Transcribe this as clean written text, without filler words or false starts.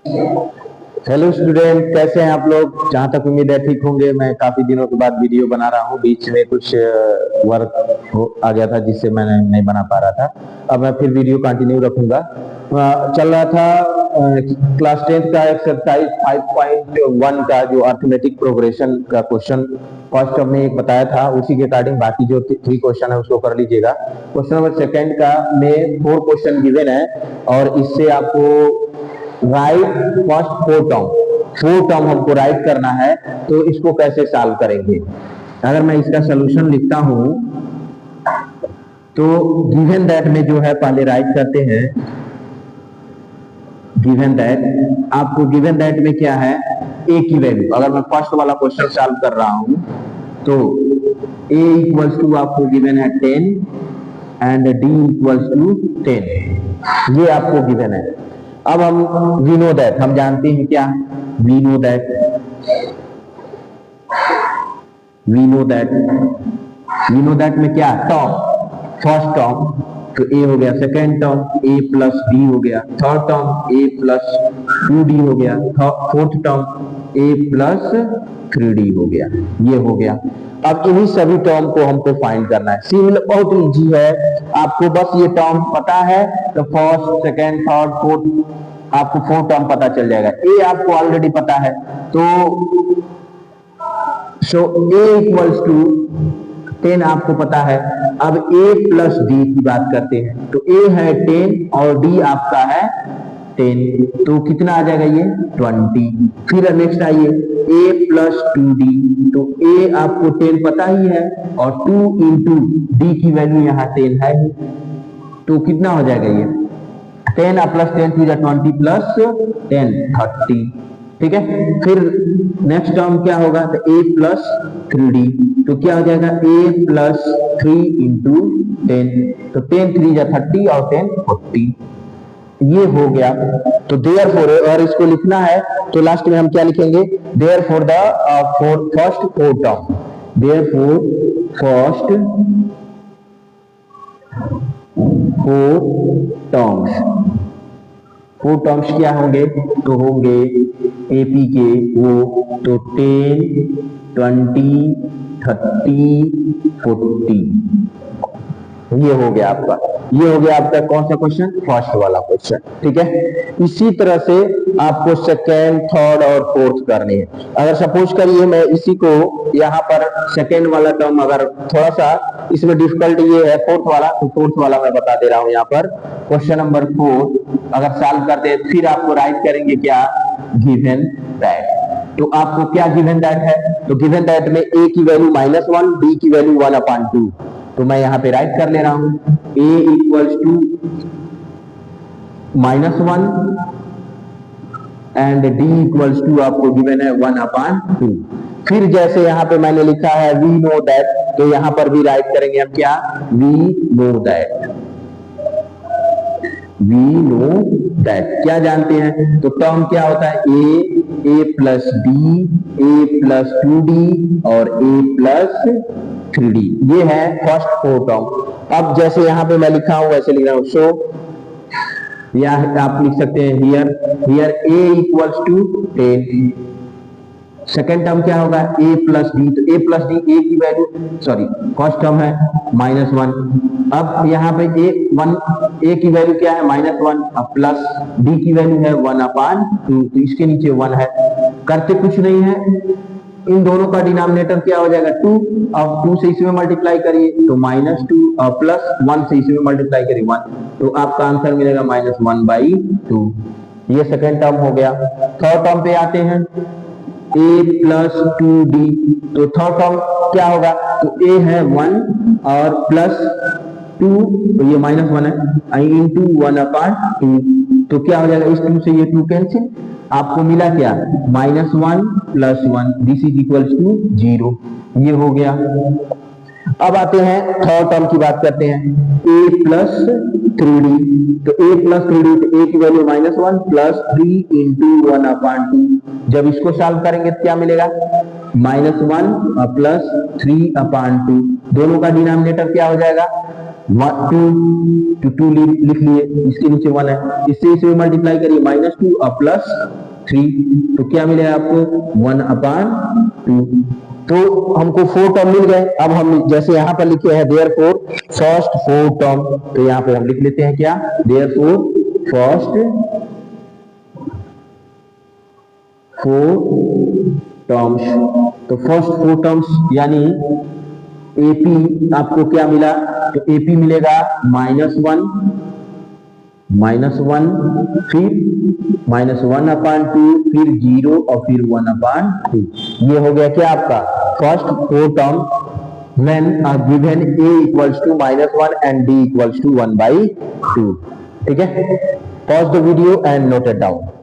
Hello student, कैसे हैं आप लोग। जहां तक उम्मीद है ठीक होंगे। मैं काफी दिनों के बाद वीडियो बना रहा हूं। बीच में कुछ वर्क आ गया था जिससे मैं नहीं बना पा रहा था। अब मैं फिर वीडियो कंटिन्यू रखूंगा। चल रहा था क्लास 10th का एक्सरसाइज 5.1 का जो अर्थमेटिक प्रोग्रेशन का क्वेश्चन फर्स्ट हमने एक बताया था, उसी के अकॉर्डिंग बाकी जो 3 क्वेश्चन है उसको कर लीजिएगा। क्वेश्चन नंबर सेकंड का में 4 क्वेश्चन गिवन है और इससे आपको राइट फर्स्ट 4 टर्म हमको राइट करना है। तो इसको कैसे सॉल्व करेंगे। अगर मैं इसका सोल्यूशन लिखता हूं तो गिवन दैट में जो है पहले राइट करते हैं। गिवन दैट, आपको गिवन दैट में क्या है, ए की वैल्यू। अगर मैं फर्स्ट वाला क्वेश्चन सॉल्व कर रहा हूं तो ए इक्वल्स टू आपको गिवन है 10 एंड डी इक्वल्स टू 10। ये आपको गिवन है। अब हम वी नो दैट, हम जानते हैं क्या, वी नो दैट में क्या, टर्म, फर्स्ट टर्म तो ए हो गया, सेकेंड टर्म ए प्लस डी हो गया, थर्ड टर्म ए प्लस 2d हो गया, फोर्थ टर्म ए प्लस 3d हो गया। ये हो गया। अब इन्हीं सभी टर्म को हमको फाइंड करना है। सिमिलर बहुत इजी है, आपको बस ये टर्म पता है तो फर्स्ट सेकेंड थर्ड फोर्थ आपको 4 टर्म पता चल जाएगा। ए आपको ऑलरेडी पता है तो ए इक्वल्स टू 10 आपको पता है। अब a प्लस डी की बात करते हैं तो a है 10 और d आपका है 10, तो कितना आ जाएगा ये 20। फिर नेक्स्ट आइए a प्लस 2d, तो a आपको 10 पता ही है और 2 इंटू डी की वैल्यू यहाँ 10 है ही, तो कितना हो जाएगा ये 10 प्लस 10 टू 20 प्लस 10 30। ठीक है। फिर नेक्स्ट टर्म क्या होगा तो a प्लस 3d, तो क्या हो जाएगा a प्लस 3 इंटू 10, तो 10 3 जा 30 और 10 40। ये हो गया। तो देयरफॉर, और इसको लिखना है तो लास्ट में हम क्या लिखेंगे, therefore the first 4 term, therefore first 4 terms क्या होंगे, तो होंगे एपी के वो तो 10 20 30 40। ये हो गया आपका, ये हो गया आपका कौन सा क्वेश्चन, फर्स्ट वाला क्वेश्चन। ठीक है। इसी तरह से आपको सेकेंड थर्ड और फोर्थ करनी है। अगर सपोज करिए मैं इसी को यहाँ पर सेकेंड वाला टर्म अगर थोड़ा सा इसमें डिफिकल्ट ये है फोर्थ वाला, तो फोर्थ वाला मैं बता दे रहा हूं यहाँ पर। क्वेश्चन नंबर 4 अगर सॉल्व करते हैं फिर आपको राइट करेंगे क्या, गिवन दैट। तो आपको क्या गिवन दैट है, तो गिवन दैट में a की वैल्यू -1, b की वैल्यू 1/2, तो मैं यहाँ पे राइट कर ले रहा हूं a equals to -1 and d equals to आपको गिवन है 1/2। फिर जैसे यहाँ पे मैंने लिखा है वी नो दैट, तो यहाँ पर भी राइट करेंगे हम क्या, we know that. We know that क्या जानते हैं, तो टर्म क्या होता है a plus d, a plus 2d और a प्लस 3d। ये है फर्स्ट 4 टर्म। अब जैसे यहाँ पे मैं लिखा हूं वैसे लिख रहा हूं, सो या आप लिख सकते हैं here a equals to 10। Second term क्या होगा a प्लस डी, तो a प्लस डी a की वैल्यू, सॉरी फर्स्ट टर्म है -1। अब यहाँ पे a की वैल्यू क्या है -1, अब प्लस d की वैल्यू है 1/2, तो इसके नीचे 1 है। करते कुछ नहीं है, इन दोनों का डिनोमिनेटर क्या हो जाएगा 2, अब 2 से इसमें मल्टीप्लाई करिए तो -2 और प्लस 1 से इसमें मल्टीप्लाई करिए 1, तो आपका आंसर मिलेगा -1/2। ये सेकेंड टर्म हो गया। थर्ड टर्म पे आते हैं a प्लस 2d, तो थर्ड टर्म क्या होगा, तो a है 1 और प्लस 2, तो ये -1 है इंटू 1/2, तो क्या हो जाएगा, इस 2 से ये 2 कैंसिल, आपको मिला क्या -1 plus 1, this is equals to 0। ये हो गया। अब आते हैं थर्ड टर्म की बात करते हैं, a प्लस 3d। तो a प्लस 3d, तो a की वैल्यू -1 प्लस 3 इंटू 1/2। जब इसको सॉल्व करेंगे तो क्या मिलेगा, -1 प्लस 3/2। दोनों का डिनोमिनेटर क्या हो जाएगा, 2 लिख लिए, इसके नीचे 1 है, इससे इसे मल्टीप्लाई करिए, -2 प्लस 3, तो क्या मिलेगा आपको 1/2। तो हमको 4 टर्म मिल गए। अब हम जैसे यहां पर लिखे हैं देयरफॉर फर्स्ट 4 टर्म, तो यहां पे हम लिख लेते हैं क्या, देयरफॉर फर्स्ट 4 टर्म्स। तो फर्स्ट 4 टर्म्स यानी एपी आपको क्या मिला, तो एपी मिलेगा -1, फिर -1/2, फिर 0 और फिर 1/2। ये हो गया क्या आपका first 4 term when given a equals to -1 and d equals to 1/2। ठीक है, pause the video and note it down।